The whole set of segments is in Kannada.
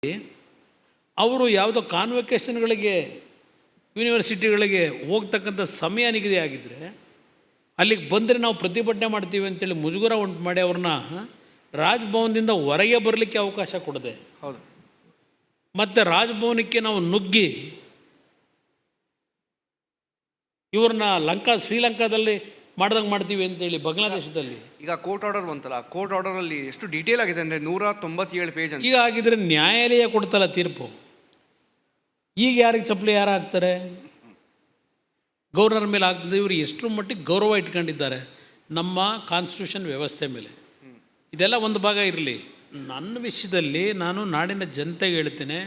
ಅವರು ಯಾವುದೋ ಕಾನ್ವೊಕೇಷನ್ಗಳಿಗೆ ಯೂನಿವರ್ಸಿಟಿಗಳಿಗೆ ಹೋಗ್ತಕ್ಕಂಥ ಸಮಯ ನಿಗದಿ ಆಗಿದ್ದರೆ ಅಲ್ಲಿಗೆ ಬಂದರೆ ನಾವು ಪ್ರತಿಭಟನೆ ಮಾಡ್ತೀವಿ ಅಂತೇಳಿ ಮುಜುಗರ ಉಂಟು ಮಾಡಿ ಅವ್ರನ್ನ ರಾಜಭವನದಿಂದ ಹೊರಗೆ ಬರಲಿಕ್ಕೆ ಅವಕಾಶ ಕೊಡದೆ, ಹೌದು, ಮತ್ತು ರಾಜಭವನಕ್ಕೆ ನಾವು ನುಗ್ಗಿ ಇವ್ರನ್ನ ಶ್ರೀಲಂಕಾದಲ್ಲಿ ಮಾಡ್ದಂಗೆ ಮಾಡ್ತೀವಿ ಅಂತೇಳಿ ಬಾಂಗ್ಲಾದೇಶದಲ್ಲಿ ಈಗ ಕೋರ್ಟ್ ಆರ್ಡರ್ ಬಂತಲ್ಲ, ಕೋರ್ಟ್ ಆರ್ಡರಲ್ಲಿ ಎಷ್ಟು ಡೀಟೇಲ್ ಆಗಿದೆ ಅಂದರೆ 197 ಪೇಜ್ ಅಂತ. ಈಗ ಆಗಿದ್ರೆ ನ್ಯಾಯಾಲಯ ಕೊಡ್ತಲ್ಲ ತೀರ್ಪು. ಈಗ ಯಾರಿಗೆ ಚಪ್ಪಲಿ ಯಾರು ಹಾಕ್ತಾರೆ? ಗವರ್ನರ್ ಮೇಲೆ ಆಗ್ತದೆ. ಇವರು ಎಷ್ಟರ ಮಟ್ಟಿಗೆ ಗೌರವ ಇಟ್ಕೊಂಡಿದ್ದಾರೆ ನಮ್ಮ ಕಾನ್ಸ್ಟಿಟ್ಯೂಷನ್ ವ್ಯವಸ್ಥೆ ಮೇಲೆ. ಇದೆಲ್ಲ ಒಂದು ಭಾಗ ಇರಲಿ. ನನ್ನ ವಿಷಯದಲ್ಲಿ ನಾನು ನಾಡಿನ ಜನತೆಗೆ ಹೇಳ್ತೇನೆ,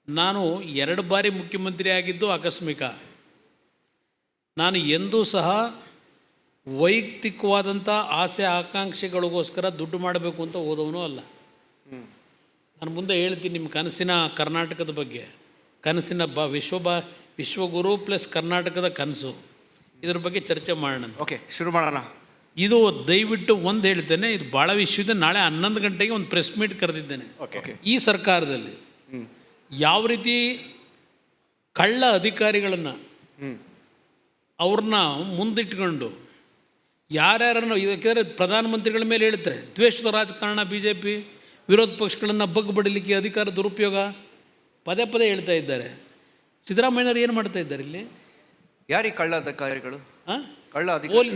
ನಾನು 2 ಬಾರಿ ಮುಖ್ಯಮಂತ್ರಿ ಆಗಿದ್ದು ಆಕಸ್ಮಿಕ. ನಾನು ಎಂದೂ ಸಹ ವೈಯಕ್ತಿಕವಾದಂಥ ಆಸೆ ಆಕಾಂಕ್ಷೆಗಳಿಗೋಸ್ಕರ ದುಡ್ಡು ಮಾಡಬೇಕು ಅಂತ ಹೋದವನು ಅಲ್ಲ. ನಾನು ಮುಂದೆ ಹೇಳ್ತೀನಿ ನಿಮ್ಮ ಕನಸಿನ ಕರ್ನಾಟಕದ ಬಗ್ಗೆ, ಕನಸಿನ ವಿಶ್ವಗುರು ಪ್ಲಸ್ ಕರ್ನಾಟಕದ ಕನಸು, ಇದ್ರ ಬಗ್ಗೆ ಚರ್ಚೆ ಮಾಡೋಣ. ಓಕೆ, ಶುರು ಮಾಡೋಣ. ಇದು ದಯವಿಟ್ಟು ಒಂದು ಹೇಳ್ತೇನೆ, ಇದು ಭಾಳ ವಿಷಯದ. ನಾಳೆ 11 ಗಂಟೆಗೆ ಒಂದು ಪ್ರೆಸ್ ಮೀಟ್ ಕರೆದಿದ್ದೇನೆ. ಈ ಸರ್ಕಾರದಲ್ಲಿ ಯಾವ ರೀತಿ ಕಳ್ಳ ಅಧಿಕಾರಿಗಳನ್ನು ಅವ್ರನ್ನ ಮುಂದಿಟ್ಕೊಂಡು ಯಾರ್ಯಾರನ್ನು, ಯಾಕೆಂದರೆ ಪ್ರಧಾನಮಂತ್ರಿಗಳ ಮೇಲೆ ಹೇಳ್ತಾರೆ ದ್ವೇಷದ ರಾಜಕಾರಣ, BJP ವಿರೋಧ ಪಕ್ಷಗಳನ್ನು ಬಗ್ಗಬಡಿಲಿಕ್ಕೆ ಅಧಿಕಾರ ದುರುಪಯೋಗ ಪದೇ ಪದೇ ಹೇಳ್ತಾ ಇದ್ದಾರೆ. ಸಿದ್ದರಾಮಯ್ಯನವರು ಏನು ಮಾಡ್ತಾ ಇದ್ದಾರೆ ಇಲ್ಲಿ? ಯಾರಿಗೆ ಕಳ್ಳ ಅಧಿಕಾರಿಗಳು?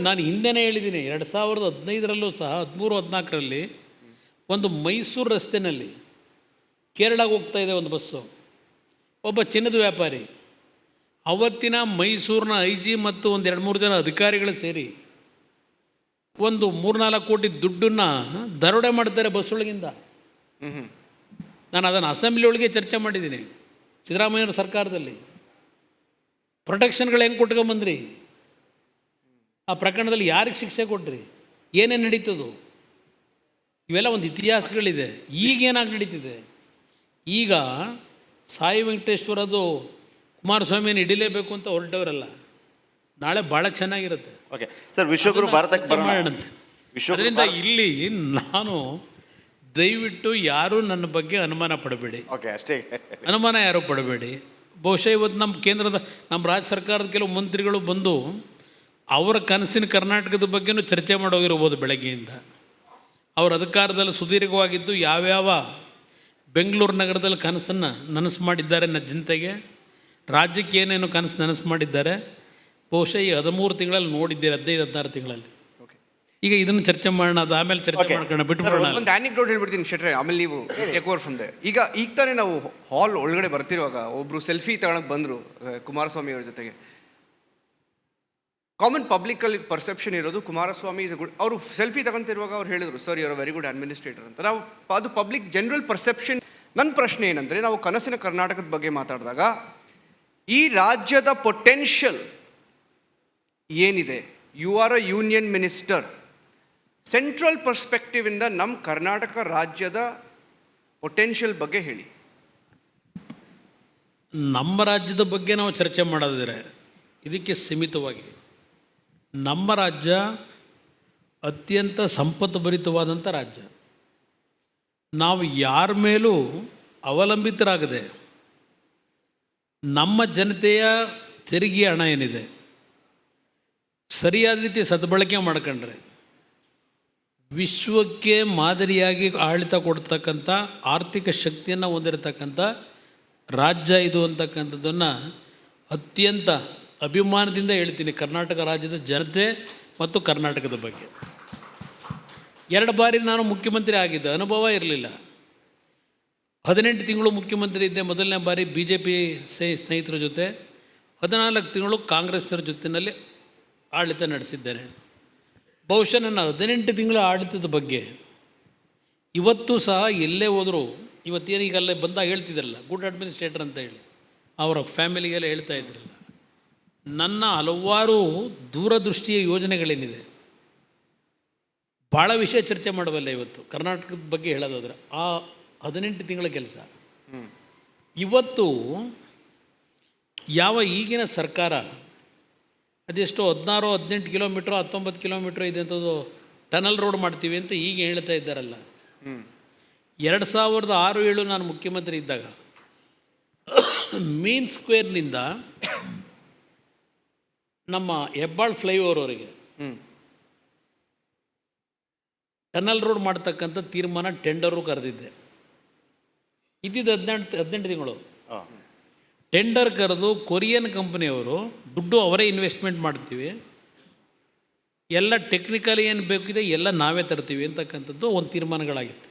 ನಾನು ಹಿಂದೆನೇ ಹೇಳಿದ್ದೀನಿ, 2015ರಲ್ಲೂ ಸಹ 13-14ರಲ್ಲಿ ಒಂದು ಮೈಸೂರು ರಸ್ತೆಯಲ್ಲಿ ಕೇರಳಗೆ ಹೋಗ್ತಾ ಇದೆ ಒಂದು ಬಸ್ಸು. ಒಬ್ಬ ಚಿನ್ನದ ವ್ಯಾಪಾರಿ, ಅವತ್ತಿನ ಮೈಸೂರಿನ IG ಮತ್ತು ಒಂದು 2-3 ಜನ ಅಧಿಕಾರಿಗಳು ಸೇರಿ ಒಂದು 3-4 ಕೋಟಿ ದುಡ್ಡನ್ನು ದರೋಡೆ ಮಾಡ್ತಾರೆ ಬಸ್ಸೊಳಗಿಂದ. ನಾನು ಅದನ್ನು ಅಸೆಂಬ್ಲಿ ಒಳಗೆ ಚರ್ಚೆ ಮಾಡಿದ್ದೀನಿ. ಸಿದ್ದರಾಮಯ್ಯವ್ರ ಸರ್ಕಾರದಲ್ಲಿ ಪ್ರೊಟೆಕ್ಷನ್ಗಳು ಹೆಂಗೆ ಕೊಟ್ಕೊಂಬಂದ್ರಿ? ಆ ಪ್ರಕರಣದಲ್ಲಿ ಯಾರಿಗೆ ಶಿಕ್ಷೆ ಕೊಟ್ರಿ? ಏನೇನು ನಡೀತದು? ಇವೆಲ್ಲ ಒಂದು ಇತಿಹಾಸಗಳಿದೆ. ಈಗೇನಾಗಿ ನಡೀತಿದೆ? ಈಗ ಸಾಯಿ ವೆಂಕಟೇಶ್ವರದು ಕುಮಾರಸ್ವಾಮಿಯನ್ನು ಹಿಡಿಲೇಬೇಕು ಅಂತ ಹೊರಟವರಲ್ಲ, ನಾಳೆ ಭಾಳ ಚೆನ್ನಾಗಿರುತ್ತೆ. ಓಕೆ ಸರ್, ವಿಶ್ವಗುರು ಭಾರತಕ್ಕೆ ಮಾಡೋಣಂತೆ. ಅದರಿಂದ ಇಲ್ಲಿ ನಾನು ದಯವಿಟ್ಟು ಯಾರೂ ನನ್ನ ಬಗ್ಗೆ ಅನುಮಾನ ಪಡಬೇಡಿ. ಓಕೆ, ಅಷ್ಟೇ. ಅನುಮಾನ ಯಾರೂ ಪಡಬೇಡಿ. ಬಹುಶಃ ಇವತ್ತು ನಮ್ಮ ರಾಜ್ಯ ಸರ್ಕಾರದ ಕೆಲವು ಮಂತ್ರಿಗಳು ಬಂದು ಅವರ ಕನಸಿನ ಕರ್ನಾಟಕದ ಬಗ್ಗೆನೂ ಚರ್ಚೆ ಮಾಡೋಗಿರ್ಬೋದು ಬೆಳಗ್ಗೆಯಿಂದ. ಅವರು ಅಧಿಕಾರದಲ್ಲಿ ಸುದೀರ್ಘವಾಗಿದ್ದು ಯಾವ್ಯಾವ ಬೆಂಗಳೂರು ನಗರದಲ್ಲಿ ಕನಸನ್ನು ನನಸು ಮಾಡಿದ್ದಾರೆ ನನ್ನ ಜನತೆಗೆ, ರಾಜ್ಯಕ್ಕೆ ಏನೇನು ಕನಸು ನನಸು ಮಾಡಿದ್ದಾರೆ, ಬಹುಶಃ ಈ 13 ತಿಂಗಳಲ್ಲಿ ನೋಡಿದ್ದೀರಿ, 15-16 ತಿಂಗಳಲ್ಲಿ. ಈಗ ಇದನ್ನು ಚರ್ಚೆ ಮಾಡೋಣ, ಅದು ಆಮೇಲೆ ಚರ್ಚೆ ಮಾಡ್ಕೊಂಡು ಬಿಟ್ಬಿಡೋಣ. ಒಂದು ಆ್ಯನಿಕ್ಡೋಟ್ ಹೇಳ್ಬಿಡ್ತೀನಿ ಶೆಟ್ರೆ, ಆಮೇಲೆ ನೀವು ಟೇಕ್ ಓವರ್ ಫ್ರಮ್ ದೇ. ಈಗ ತಾನೇ ನಾವು ಹಾಲ್ ಒಳಗಡೆ ಬರ್ತಿರುವಾಗ ಒಬ್ಬರು ಸೆಲ್ಫಿ ತಗೊಳಕ್ಕೆ ಬಂದರು ಕುಮಾರಸ್ವಾಮಿ ಅವ್ರ ಜೊತೆಗೆ. ಕಾಮನ್ ಪಬ್ಲಿಕಲ್ಲಿ ಪರ್ಸೆಪ್ಷನ್ ಇರೋದು ಕುಮಾರಸ್ವಾಮಿ ಇಸ್ ಅ ಗುಡ್. ಅವರು ಸೆಲ್ಫಿ ತಗೊಂತಿರುವಾಗ ಅವ್ರು ಹೇಳಿದರು, sir you are very good administrator ಅಂತ. ನಾವು ಅದು ಪಬ್ಲಿಕ್ ಜನರಲ್ ಪರ್ಸೆಪ್ಷನ್. ನನ್ನ ಪ್ರಶ್ನೆ ಏನಂದರೆ, ನಾವು ಕನಸಿನ ಕರ್ನಾಟಕದ ಬಗ್ಗೆ ಮಾತಾಡಿದಾಗ ಈ ರಾಜ್ಯದ ಪೊಟೆನ್ಷಿಯಲ್ ಏನಿದೆ, you are a union minister, central ಪರ್ಸ್ಪೆಕ್ಟಿವಿಂದ ನಮ್ಮ ಕರ್ನಾಟಕ ರಾಜ್ಯದ ಪೊಟೆನ್ಷಿಯಲ್ ಬಗ್ಗೆ ಹೇಳಿ. ನಮ್ಮ ರಾಜ್ಯದ ಬಗ್ಗೆ ನಾವು ಚರ್ಚೆ ಮಾಡೋದಿದ್ರೆ ಇದಕ್ಕೆ ಸೀಮಿತವಾಗಿ, ನಮ್ಮ ರಾಜ್ಯ ಅತ್ಯಂತ ಸಂಪದ್ಭರಿತವಾದಂಥ ರಾಜ್ಯ. ನಾವು ಯಾರ ಮೇಲೂ ಅವಲಂಬಿತರಾಗದೆ ನಮ್ಮ ಜನತೆಯ ತೆರಿಗೆ ಹಣ ಏನಿದೆ ಸರಿಯಾದ ರೀತಿ ಸದ್ಬಳಕೆ ಮಾಡ್ಕೊಂಡ್ರೆ ವಿಶ್ವಕ್ಕೆ ಮಾದರಿಯಾಗಿ ಆಡಳಿತ ಕೊಡ್ತಕ್ಕಂಥ ಆರ್ಥಿಕ ಶಕ್ತಿಯನ್ನು ಹೊಂದಿರತಕ್ಕಂಥ ರಾಜ್ಯ ಇದು ಅಂತಕ್ಕಂಥದ್ದನ್ನು ಅತ್ಯಂತ ಅಭಿಮಾನದಿಂದ ಹೇಳ್ತೀನಿ. ಕರ್ನಾಟಕ ರಾಜ್ಯದ ಜನತೆ ಮತ್ತು ಕರ್ನಾಟಕದ ಬಗ್ಗೆ 2 ಬಾರಿ ನಾನು ಮುಖ್ಯಮಂತ್ರಿ ಆಗಿದ್ದೆ, ಅನುಭವ ಇರಲಿಲ್ಲ. 18 ತಿಂಗಳು ಮುಖ್ಯಮಂತ್ರಿ ಇದ್ದೆ. ಮೊದಲನೇ ಬಾರಿ BJP ಸ್ನೇಹಿತರ ಜೊತೆ, 14 ತಿಂಗಳು ಕಾಂಗ್ರೆಸ್ಸರ ಜೊತೆಯಲ್ಲಿ ಆಡಳಿತ ನಡೆಸಿದ್ದೇನೆ. ಬಹುಶಃ ನನ್ನ 18 ತಿಂಗಳ ಆಡಳಿತದ ಬಗ್ಗೆ ಇವತ್ತು ಸಹ ಎಲ್ಲೇ ಹೋದರೂ, ಇವತ್ತೇನು ಈಗ ಅಲ್ಲೇ ಬಂದಾಗ ಹೇಳ್ತಿದ್ರಲ್ಲ ಗುಡ್ ಅಡ್ಮಿನಿಸ್ಟ್ರೇಟರ್ ಅಂತ ಹೇಳಿ, ಅವರ ಫ್ಯಾಮಿಲಿಗೆಲ್ಲ ಹೇಳ್ತಾ ಇದ್ರಲ್ಲ, ನನ್ನ ಹಲವಾರು ದೂರದೃಷ್ಟಿಯ ಯೋಜನೆಗಳೇನಿದೆ, ಭಾಳ ವಿಷಯ ಚರ್ಚೆ ಮಾಡಬಲ್ಲ. ಇವತ್ತು ಕರ್ನಾಟಕದ ಬಗ್ಗೆ ಹೇಳೋದಾದ್ರೆ ಆ 18 ತಿಂಗಳ ಕೆಲಸ. ಇವತ್ತು ಯಾವ ಈಗಿನ ಸರ್ಕಾರ ಅದೆಷ್ಟೋ 16-18 ಕಿಲೋಮೀಟ್ರು 19 ಕಿಲೋಮೀಟ್ರ್ ಇದೆ ಅಂಥದ್ದು ಟನಲ್ ರೋಡ್ ಮಾಡ್ತೀವಿ ಅಂತ ಈಗ ಹೇಳ್ತಾ ಇದ್ದಾರಲ್ಲ, 2006-7 ನಾನು ಮುಖ್ಯಮಂತ್ರಿ ಇದ್ದಾಗ ಮೀನ್ ಸ್ಕ್ವೇರ್ನಿಂದ ನಮ್ಮ ಹೆಬ್ಬಾಳ್ ಫ್ಲೈಓವರ್ವರೆಗೆ ಟನಲ್ ರೋಡ್ ಮಾಡ್ತಕ್ಕಂಥ ತೀರ್ಮಾನ ಟೆಂಡರು ಕರೆದಿದ್ದೆ. ಇದ್ದಿದ್ದು 18 ತಿಂಗಳು. ಟೆಂಡರ್ ಕರೆದು ಕೊರಿಯನ್ ಕಂಪನಿಯವರು ದುಡ್ಡು ಅವರೇ ಇನ್ವೆಸ್ಟ್ಮೆಂಟ್ ಮಾಡ್ತೀವಿ, ಎಲ್ಲ ಟೆಕ್ನಿಕಲಿ ಏನು ಬೇಕಿದೆ ಎಲ್ಲ ನಾವೇ ತರ್ತೀವಿ ಅಂತಕ್ಕಂಥದ್ದು ಒಂದು ತೀರ್ಮಾನಗಳಾಗಿತ್ತು.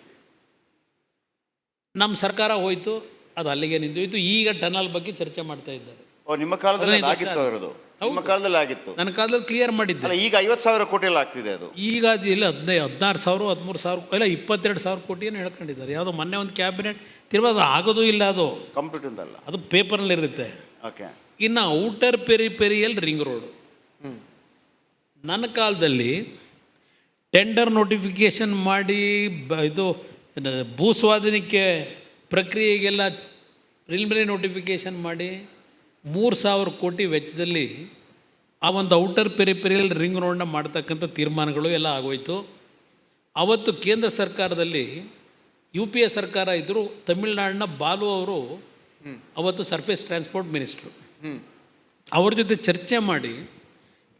ನಮ್ಮ ಸರ್ಕಾರ ಹೋಯಿತು, ಅದು ಅಲ್ಲಿಗೆ ನಿಂತೋಯ್ತು. ಈಗ ಟನಲ್ ಬಗ್ಗೆ ಚರ್ಚೆ ಮಾಡ್ತಾ ಇದ್ದಾರೆ. ನಿಮ್ಮ ಕಾಲದಲ್ಲಿ ಆಗಿತ್ತು ಅವರದು? ನಿಮ್ಮ ಕಾಲದಲ್ಲಿ ಆಗಿತ್ತು. ನನ್ನ ಕಾಲದಲ್ಲಿ ಕ್ಲಿಯರ್ ಮಾಡಿದ್ದೆ. ಈಗ 50,000 ಕೋಟಿ ಎಲ್ಲ ಆಗ್ತಿದೆ ಅದು. ಈಗ ಅದು ಇಲ್ಲ 16,000 13,000 ಇಲ್ಲ 22,000 ಕೋಟಿಯನ್ನು ಹೇಳ್ಕೊಂಡಿದ್ದಾರೆ. ಯಾವುದೋ ಮೊನ್ನೆ ಒಂದು ಕ್ಯಾಬಿನೆಟ್ ತೀರ್ಮಾನ, ಅದು ಆಗೋದು ಇಲ್ಲ, ಅದು ಕಂಪ್ಯೂಟರ್ದಲ್ಲ, ಅದು ಪೇಪರ್ನಲ್ಲಿ ಇರುತ್ತೆ. ಓಕೆ. ಇನ್ನು ಔಟರ್ ಪೆರಿಫೆರಿಯಲ್ ರಿಂಗ್ ರೋಡು ನನ್ನ ಕಾಲದಲ್ಲಿ ಟೆಂಡರ್ ನೋಟಿಫಿಕೇಷನ್ ಮಾಡಿ ಇದು ಭೂಸ್ವಾಧೀನಕ್ಕೆ ಪ್ರಕ್ರಿಯೆಗೆಲ್ಲ ಪ್ರಿಲಿಮಿನರಿ ನೋಟಿಫಿಕೇಷನ್ ಮಾಡಿ 3,000 ಕೋಟಿ ವೆಚ್ಚದಲ್ಲಿ ಆ ಒಂದು ಔಟರ್ ಪೆರಿಫೆರಿಯಲ್ ರಿಂಗ್ ರೋಡನ್ನ ಮಾಡ್ತಕ್ಕಂಥ ತೀರ್ಮಾನಗಳು ಎಲ್ಲ ಆಗೋಯ್ತು. ಅವತ್ತು ಕೇಂದ್ರ ಸರ್ಕಾರದಲ್ಲಿ UPA ಸರ್ಕಾರ ಇದ್ದರು. ತಮಿಳುನಾಡಿನ ಬಾಲು ಅವರು ಅವತ್ತು ಸರ್ಫೇಸ್ ಟ್ರಾನ್ಸ್ಪೋರ್ಟ್ ಮಿನಿಸ್ಟ್ರು. ಅವ್ರ ಜೊತೆ ಚರ್ಚೆ ಮಾಡಿ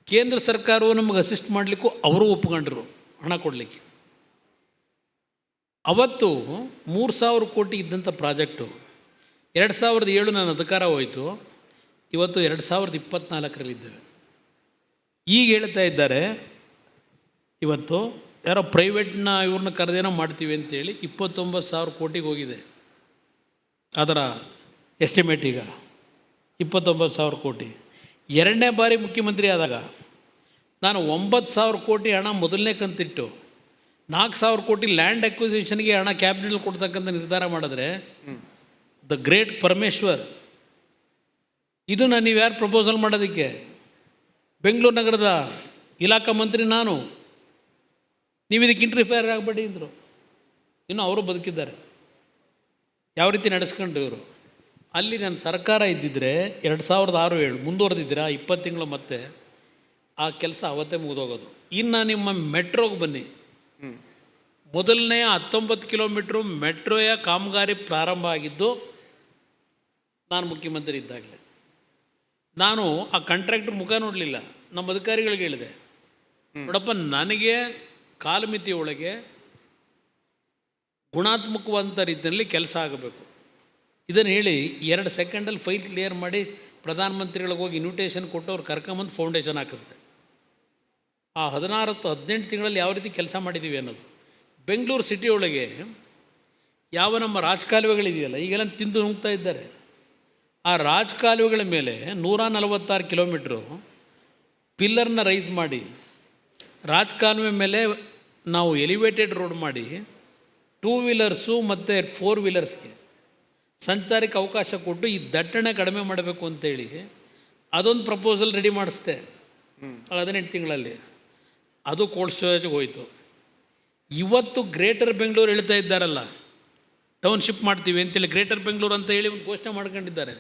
ಕೇಂದ್ರ ಸರ್ಕಾರವು ನಮಗೆ ಅಸಿಸ್ಟ್ ಮಾಡಲಿಕ್ಕೂ ಅವರು ಒಪ್ಕೊಂಡ್ರು ಹಣ ಕೊಡಲಿಕ್ಕೆ. ಅವತ್ತು 3,000 ಕೋಟಿ ಇದ್ದಂಥ ಪ್ರಾಜೆಕ್ಟು 2007 ನನ್ನ ಅಧಿಕಾರ ಹೋಯಿತು. ಇವತ್ತು 2024ರಲ್ಲಿದ್ದೇವೆ. ಈಗ ಹೇಳ್ತಾ ಇದ್ದಾರೆ, ಇವತ್ತು ಯಾರೋ ಪ್ರೈವೇಟ್ನ ಇವ್ರನ್ನ ಕರೆದೇನೋ ಮಾಡ್ತೀವಿ ಅಂತೇಳಿ 29,000 ಕೋಟಿಗೆ ಹೋಗಿದೆ ಅದರ ಎಸ್ಟಿಮೇಟ್. ಈಗ 29,000 ಕೋಟಿ. 2ನೇ ಬಾರಿ ಮುಖ್ಯಮಂತ್ರಿ ಆದಾಗ ನಾನು 9,000 ಕೋಟಿ ಹಣ ಮೊದಲನೇ ಕಂತಿಟ್ಟು 4,000 ಕೋಟಿ ಲ್ಯಾಂಡ್ ಅಕ್ವಿಸಿಷನ್ಗೆ ಹಣ ಕ್ಯಾಬಿನೆಟ್ ಕೊಡ್ತಕ್ಕಂಥ ನಿರ್ಧಾರ ಮಾಡಿದ್ರೆ ದ ಗ್ರೇಟ್ ಪರಮೇಶ್ವರ್, ಇದನ್ನು ನೀವು ಯಾರು ಪ್ರಪೋಸಲ್ ಮಾಡೋದಕ್ಕೆ? ಬೆಂಗಳೂರು ನಗರದ ಇಲಾಖಾ ಮಂತ್ರಿ ನಾನು, ನೀವು ಇದಕ್ಕೆ ಇಂಟರ್ಫಿಯರ್ ಆಗಬೇಡಿ ಅಂದರು. ಇನ್ನು ಅವರು ಬದುಕಿದ್ದಾರೆ. ಯಾವ ರೀತಿ ನಡೆಸ್ಕೊಂಡ್ರು ಇವರು. ಅಲ್ಲಿ ನನ್ನ ಸರ್ಕಾರ ಇದ್ದಿದ್ದರೆ 2006-7 ಮುಂದುವರೆದಿದ್ದೀರಾ 20 ತಿಂಗಳು, ಮತ್ತೆ ಆ ಕೆಲಸ ಅವತ್ತೇ ಮುಗಿದೋಗೋದು. ಇನ್ನು ನಿಮ್ಮ ಮೆಟ್ರೋಗೆ ಬನ್ನಿ. ಮೊದಲನೆಯ 19 ಕಿಲೋಮೀಟ್ರು ಮೆಟ್ರೋಯ ಕಾಮಗಾರಿ ಪ್ರಾರಂಭ ಆಗಿದ್ದು ನಾನು ಮುಖ್ಯಮಂತ್ರಿ ಇದ್ದಾಗಲೇ. ನಾನು ಆ ಕಾಂಟ್ರಾಕ್ಟರ್ ಮುಖ ನೋಡಲಿಲ್ಲ. ನಮ್ಮ ಅಧಿಕಾರಿಗಳಿಗೆ ಹೇಳಿದೆ, ನೋಡಪ್ಪ, ನನಗೆ ಕಾಲಮಿತಿ ಒಳಗೆ ಗುಣಾತ್ಮಕವಾದಂಥ ರೀತಿಯಲ್ಲಿ ಕೆಲಸ ಆಗಬೇಕು. ಇದನ್ನು ಹೇಳಿ 2 ಸೆಕೆಂಡಲ್ಲಿ ಫೈಲ್ ಕ್ಲಿಯರ್ ಮಾಡಿ ಪ್ರಧಾನಮಂತ್ರಿಗಳಿಗೆ ಹೋಗಿ ಇನ್ವಿಟೇಷನ್ ಕೊಟ್ಟು ಅವ್ರು ಕರ್ಕೊಂಬಂದು ಫೌಂಡೇಶನ್ ಹಾಕಿಸ್ದೆ. ಆ 18 ತಿಂಗಳಲ್ಲಿ ಯಾವ ರೀತಿ ಕೆಲಸ ಮಾಡಿದ್ದೀವಿ ಅನ್ನೋದು. ಬೆಂಗಳೂರು ಸಿಟಿ ಒಳಗೆ ಯಾವ ನಮ್ಮ ರಾಜಕಾಲುವೆಗಳಿದೆಯಲ್ಲ, ಈಗೆಲ್ಲ ತಿಂದು ನುಗ್ತಾ ಇದ್ದಾರೆ. ಆ ರಾಜಕಾಲುವೆಗಳ ಮೇಲೆ 146 ಕಿಲೋಮೀಟ್ರು ಪಿಲ್ಲರ್ನ ರೈಸ್ ಮಾಡಿ, ರಾಜಕಾಲುವೆ ಮೇಲೆ ನಾವು ಎಲಿವೇಟೆಡ್ ರೋಡ್ ಮಾಡಿ 2 ವೀಲರ್ಸು ಮತ್ತು 4 ವೀಲರ್ಸ್ಗೆ ಸಂಚಾರಕ್ಕೆ ಅವಕಾಶ ಕೊಟ್ಟು ಈ ದಟ್ಟಣೆ ಕಡಿಮೆ ಮಾಡಬೇಕು ಅಂತೇಳಿ ಅದೊಂದು ಪ್ರಪೋಸಲ್ ರೆಡಿ ಮಾಡಿಸ್ದೆ 18 ತಿಂಗಳಲ್ಲಿ. ಅದು ಕೋಲ್ಡ್ ಸ್ಟೋರೇಜ್ಗೆ ಹೋಯಿತು. ಇವತ್ತು ಗ್ರೇಟರ್ ಬೆಂಗಳೂರು ಹೇಳ್ತಾ ಇದ್ದಾರಲ್ಲ, ಟೌನ್ಶಿಪ್ ಮಾಡ್ತೀವಿ ಅಂತೇಳಿ ಗ್ರೇಟರ್ ಬೆಂಗಳೂರು ಅಂತ ಹೇಳಿ ಒಂದು ಘೋಷಣೆ ಮಾಡ್ಕೊಂಡಿದ್ದಾರೆ.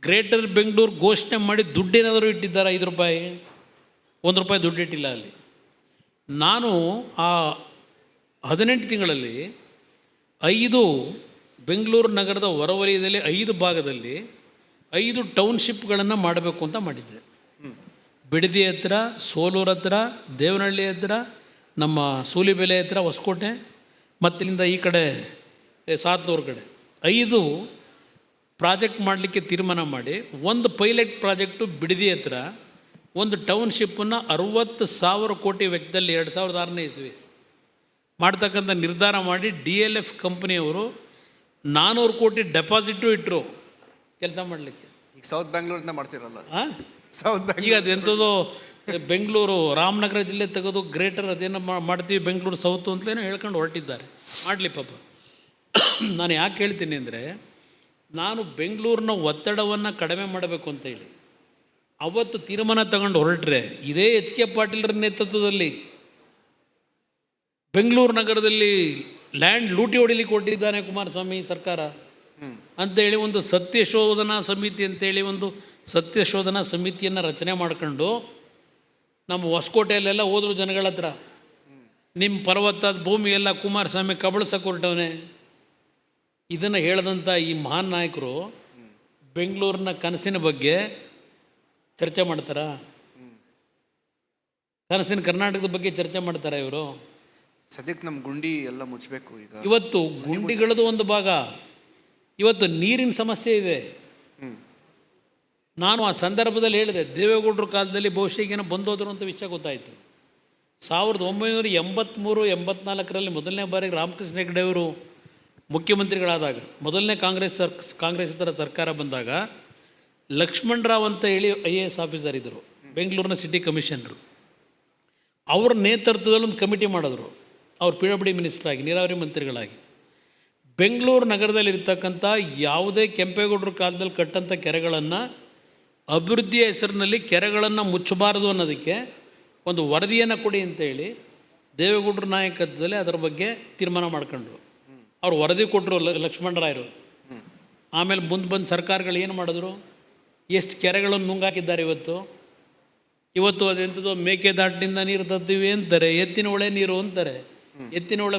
ಗ್ರೇಟರ್ ಬೆಂಗಳೂರು ಘೋಷಣೆ ಮಾಡಿ ದುಡ್ಡೇನಾದರೂ ಇಟ್ಟಿದ್ದಾರೆ? 5 ರೂಪಾಯಿ, 1 ರೂಪಾಯಿ ದುಡ್ಡು ಇಟ್ಟಿಲ್ಲ ಅಲ್ಲಿ. ನಾನು ಆ 18 ತಿಂಗಳಲ್ಲಿ 5 ಬೆಂಗಳೂರು ನಗರದ ಹೊರವಲಯದಲ್ಲಿ 5 ಭಾಗದಲ್ಲಿ 5 ಟೌನ್ಶಿಪ್ಗಳನ್ನು ಮಾಡಬೇಕು ಅಂತ ಮಾಡಿದ್ದೆ. ಬಿಡದಿ ಹತ್ರ, ಸೋಲೂರು ಹತ್ರ, ದೇವನಹಳ್ಳಿ ಹತ್ರ, ನಮ್ಮ ಸೂಲಿಬೆಲೆ ಹತ್ರ ಹೊಸಕೋಟೆ, ಮತ್ತಿಲ್ಲಿಂದ ಈ ಕಡೆ ಸಾತ್ಲೂರು ಕಡೆ 5 ಪ್ರಾಜೆಕ್ಟ್ ಮಾಡಲಿಕ್ಕೆ ತೀರ್ಮಾನ ಮಾಡಿ, ಒಂದು ಪೈಲಟ್ ಪ್ರಾಜೆಕ್ಟು ಬಿಡದಿ ಹತ್ರ, ಒಂದು ಟೌನ್ಶಿಪ್ಪನ್ನು 60,000 ಕೋಟಿ ವೆಚ್ಚದಲ್ಲಿ 2006ನೇ ಇಸ್ವಿ ಮಾಡ್ತಕ್ಕಂಥ ನಿರ್ಧಾರ ಮಾಡಿ DLF ಕಂಪ್ನಿಯವರು 400 ಕೋಟಿ ಡೆಪಾಸಿಟು ಇಟ್ಟರು ಕೆಲಸ ಮಾಡಲಿಕ್ಕೆ. ಈಗ ಸೌತ್ ಬ್ಯಾಂಗ್ಳೂರಿಂದ ಮಾಡ್ತಿರಲ್ಲ? ಸೌತ್ ಈಗ ಅದೆಂಥದ್ದು ಬೆಂಗಳೂರು ರಾಮನಗರ ಜಿಲ್ಲೆ ತೆಗೆದು ಗ್ರೇಟರ್ ಅದೇನೋ ಮಾಡ್ತೀವಿ ಬೆಂಗಳೂರು ಸೌತು ಅಂತಲೇ ಹೇಳ್ಕೊಂಡು ಹೊರಟಿದ್ದಾರೆ. ಮಾಡಲಿ ಪಾಪ. ನಾನು ಯಾಕೆ ಹೇಳ್ತೀನಿ ಅಂದರೆ, ನಾನು ಬೆಂಗಳೂರಿನ ಒತ್ತಡವನ್ನು ಕಡಿಮೆ ಮಾಡಬೇಕು ಅಂತ ಹೇಳಿ ಅವತ್ತು ತೀರ್ಮಾನ ತಗೊಂಡು ಹೊರಟ್ರೆ, ಇದೇ HK ಪಾಟೀಲ್ರ ನೇತೃತ್ವದಲ್ಲಿ ಬೆಂಗಳೂರು ನಗರದಲ್ಲಿ ಲ್ಯಾಂಡ್ ಲೂಟಿ ಹೊಡಿಲಿಕ್ಕೆ ಕೊಟ್ಟಿದ್ದಾನೆ ಕುಮಾರಸ್ವಾಮಿ ಸರ್ಕಾರ ಅಂತೇಳಿ ಒಂದು ಸತ್ಯಶೋಧನಾ ಸಮಿತಿ ಅಂತೇಳಿ ಒಂದು ಸತ್ಯಶೋಧನಾ ಸಮಿತಿಯನ್ನು ರಚನೆ ಮಾಡ್ಕೊಂಡು ನಮ್ಮ ಹೊಸಕೋಟೆಯಲ್ಲೆಲ್ಲ ಹೋದ್ರು ಜನಗಳ ಹತ್ರ, ನಿಮ್ಮ ಫಲವತ್ತಾದ ಭೂಮಿ ಎಲ್ಲ ಕುಮಾರಸ್ವಾಮಿ ಕಬಳಿಸಕ್ಕೆ ಹೊರಟವನೇ, ಇದನ್ನು ಹೇಳದಂಥ ಈ ಮಹಾನ್ ನಾಯಕರು ಬೆಂಗಳೂರಿನ ಕನಸಿನ ಬಗ್ಗೆ ಚರ್ಚೆ ಮಾಡ್ತಾರಾ? ಕನಸಿನ ಕರ್ನಾಟಕದ ಬಗ್ಗೆ ಚರ್ಚೆ ಮಾಡ್ತಾರೆ ಇವರು? ಸದ್ಯಕ್ಕೆ ನಮ್ಮ ಗುಂಡಿ ಎಲ್ಲ ಮುಚ್ಚಬೇಕು ಈಗ. ಇವತ್ತು ಗುಂಡಿಗಳದು ಒಂದು ಭಾಗ, ಇವತ್ತು ನೀರಿನ ಸಮಸ್ಯೆ ಇದೆ. ನಾನು ಆ ಸಂದರ್ಭದಲ್ಲಿ ಹೇಳಿದೆ, ದೇವೇಗೌಡರ ಕಾಲದಲ್ಲಿ ಬಹುಶಃ ಈಗೇನೋ ಬಂದೋದ್ರು ಅಂತ ವಿಷಯ ಗೊತ್ತಾಯಿತು. 1983-84ರಲ್ಲಿ ಮೊದಲನೇ ಬಾರಿಗೆ ರಾಮಕೃಷ್ಣ ಹೆಗಡೆ ಅವರು ಮುಖ್ಯಮಂತ್ರಿಗಳಾದಾಗ, ಮೊದಲನೇ ಕಾಂಗ್ರೆಸ್ ಇತರ ಸರ್ಕಾರ ಬಂದಾಗ, ಲಕ್ಷ್ಮಣರಾವ್ ಅಂತ ಹೇಳಿ IAS ಆಫೀಸರ್ ಇದ್ದರು, ಬೆಂಗಳೂರಿನ ಸಿಟಿ ಕಮಿಷನರು. ಅವ್ರ ನೇತೃತ್ವದಲ್ಲಿ ಒಂದು ಕಮಿಟಿ ಮಾಡಿದ್ರು, ಅವ್ರು PWD ಮಿನಿಸ್ಟರ್ ಆಗಿ, ನೀರಾವರಿ ಮಂತ್ರಿಗಳಾಗಿ. ಬೆಂಗಳೂರು ನಗರದಲ್ಲಿರ್ತಕ್ಕಂಥ ಯಾವುದೇ ಕೆಂಪೇಗೌಡರ ಕಾಲದಲ್ಲಿ ಕಟ್ಟಂಥ ಕೆರೆಗಳನ್ನು ಅಭಿವೃದ್ಧಿಯ ಹೆಸರಿನಲ್ಲಿ ಕೆರೆಗಳನ್ನು ಮುಚ್ಚಬಾರದು ಅನ್ನೋದಕ್ಕೆ ಒಂದು ವರದಿಯನ್ನು ಕೊಡಿ ಅಂತೇಳಿ ದೇವೇಗೌಡರ ನಾಯಕತ್ವದಲ್ಲಿ ಅದರ ಬಗ್ಗೆ ತೀರ್ಮಾನ ಮಾಡ್ಕೊಂಡ್ರು. ಅವ್ರು ವರದಿ ಕೊಟ್ಟರು ಲಕ್ಷ್ಮಣರಾಯರು. ಆಮೇಲೆ ಮುಂದೆ ಬಂದು ಸರ್ಕಾರಗಳು ಏನು ಮಾಡಿದ್ರು? ಎಷ್ಟು ಕೆರೆಗಳನ್ನು ನುಂಗಾಕಿದ್ದಾರೆ ಇವತ್ತು ಅದೆಂಥದ್ದು ಮೇಕೆದಾಟಿನಿಂದ ನೀರು ತರ್ತೀವಿ ಅಂತಾರೆ, ಎತ್ತಿನ ಹೊಳೆ ನೀರು ಅಂತಾರೆ. ಎತ್ತಿನ ಹೊಳೆ